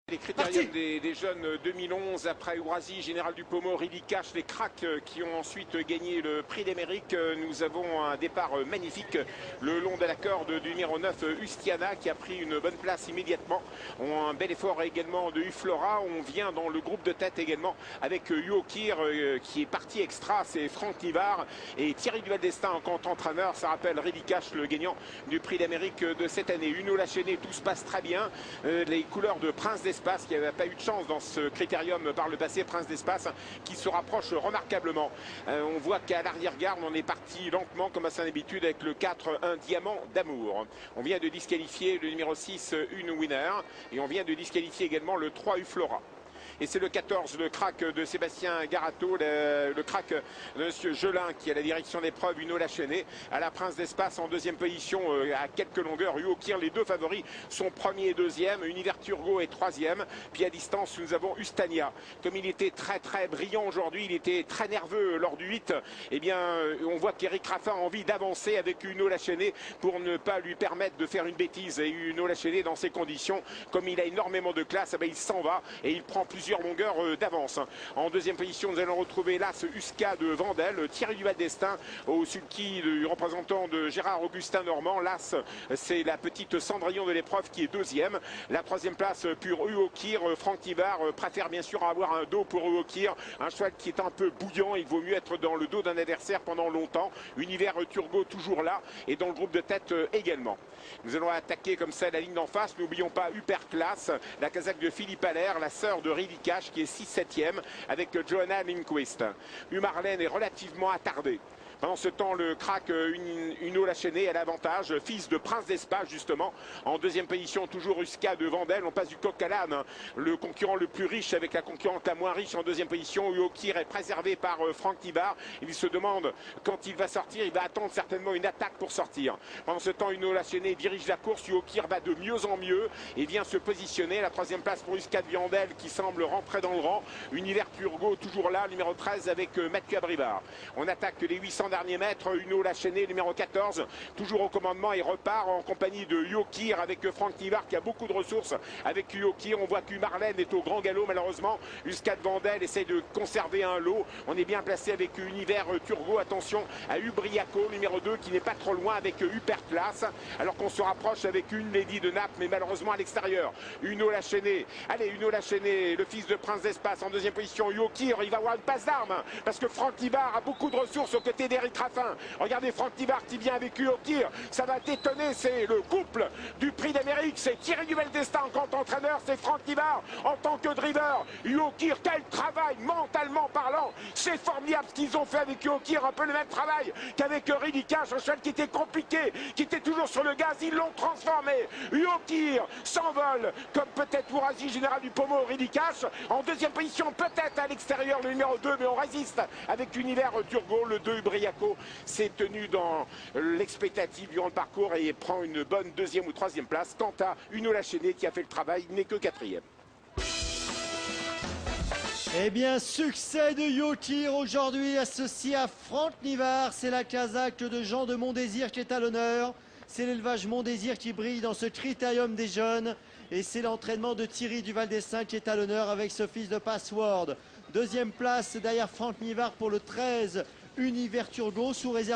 Les critériums des jeunes 2011 après Ourasi, Général du Pommeau, Rilly Cash, les cracks qui ont ensuite gagné le prix d'Amérique. Nous avons un départ magnifique le long de la corde du numéro 9 Ustiana qui a pris une bonne place immédiatement. Un bel effort également de Uflora. On vient dans le groupe de tête également avec Uokir qui est parti extra, c'est Franck Livard et Thierry Duval d'Estaing en compte entraîneur. Ça rappelle Rilly Cash, le gagnant du prix d'Amérique de cette année. Uno Lachenay, tout se passe très bien. Les couleurs de Prince d'Espace qui n'avait pas eu de chance dans ce critérium par le passé, Prince d'Espace, qui se rapproche remarquablement. On voit qu'à l'arrière-garde, on est parti lentement, comme à son habitude, avec le 4, un diamant d'amour. On vient de disqualifier le numéro 6, une winner, et on vient de disqualifier également le 3, Uflora. Et c'est le 14, le crack de Sébastien Garato, le crack de M. Gelin qui a la direction d'épreuve, Uno Lachenay, à la Prince d'Espace en deuxième position à quelques longueurs. Uokir, les deux favoris sont premier et deuxième. Univers Turgot est troisième. Puis à distance, nous avons Ustania. Comme il était très brillant aujourd'hui, il était très nerveux lors du 8. Eh bien, on voit qu'Éric Raffin a envie d'avancer avec Uno Lachenay pour ne pas lui permettre de faire une bêtise. Et Uno Lachenay, dans ces conditions, comme il a énormément de classe, eh bien, il s'en va et il prend plusieurs longueurs d'avance. En deuxième position, nous allons retrouver l'As Uska de Vandel, Thierry Duval d'Estaing au sulky du représentant de Gérard Augustin Normand. L'As, c'est la petite Cendrillon de l'épreuve qui est deuxième. La troisième place pour Uokir. Franck Livard préfère bien sûr avoir un dos pour Uokir, un cheval qui est un peu bouillant. Il vaut mieux être dans le dos d'un adversaire pendant longtemps. Univers Turgot toujours là et dans le groupe de tête également. Nous allons attaquer comme ça la ligne d'en face. N'oublions pas Hyperclass, la casaque de Philippe Allaire, la sœur de Rilly Cash qui est 6-7e avec Johanna Lindquist. Humarlène est relativement attardée. Pendant ce temps, le crack Uno Lachenay a l'avantage, fils de Prince d'Espace justement. En deuxième position, toujours Uska de Vandel. On passe du coq à l'âne, le concurrent le plus riche avec la concurrente la moins riche en deuxième position. Uokir est préservé par Franck Livard. Il se demande quand il va sortir, il va attendre certainement une attaque pour sortir. Pendant ce temps, Uno Lachenay dirige la course. Uokir va de mieux en mieux et vient se positionner. La troisième place pour Uska de Vandel qui semble rentrer dans le rang. Univers Turgot toujours là, numéro 13 avec Mathieu Abrivard. On attaque les 800 derniers mètres. Uno Lachenay, numéro 14, toujours au commandement et repart en compagnie de Uokir avec Franck Livard qui a beaucoup de ressources. Avec Uokir, on voit qu'Humarlène est au grand galop malheureusement. Uscade Vandel essaie de conserver un lot. On est bien placé avec Univers Turgot. Attention à Ubriaco, numéro 2, qui n'est pas trop loin avec Hyperclass. Alors qu'on se rapproche avec une Lady de Naples, mais malheureusement à l'extérieur. Uno Lachenay, allez, Uno Lachenay, le fils de Prince d'Espace en deuxième position. Uokir, il va avoir une passe d'armes parce que Franck Livard a beaucoup de ressources aux côtés d'Éric Raffin. Regardez Franck Livard qui vient avec Uokir. Ça va détonner, c'est le couple du prix d'Amérique. C'est Thierry Duval d'Estaing en tant qu'entraîneur, c'est Franck Livard en tant que driver. Uokir, quel travail mentalement parlant. C'est formidable ce qu'ils ont fait avec Uokir. Un peu le même travail qu'avec Rilly Cash, un cheval qui était compliqué, qui était toujours sur le gaz. Ils l'ont transformé. Uokir s'envole comme peut-être Ourasi, Général du Pommeau, Rilly Cash. En deuxième position, peut-être à l'extérieur, le numéro 2, mais on résiste avec Univers Turgot. Le 2, Ubriaco, s'est tenu dans l'expectative durant le parcours et prend une bonne deuxième ou troisième place. Quant à Uno Lachenay qui a fait le travail, n'est que quatrième. Eh bien, succès de Uokir aujourd'hui associé à Franck Livard. C'est la casaque de Jean de Montdésir qui est à l'honneur. C'est l'élevage Montdésir qui brille dans ce critérium des jeunes. Et c'est l'entraînement de Thierry Duval d'Estaing qui est à l'honneur avec ce fils de Password. Deuxième place derrière Franck Livard pour le 13, Univers Turgot, sous réserve.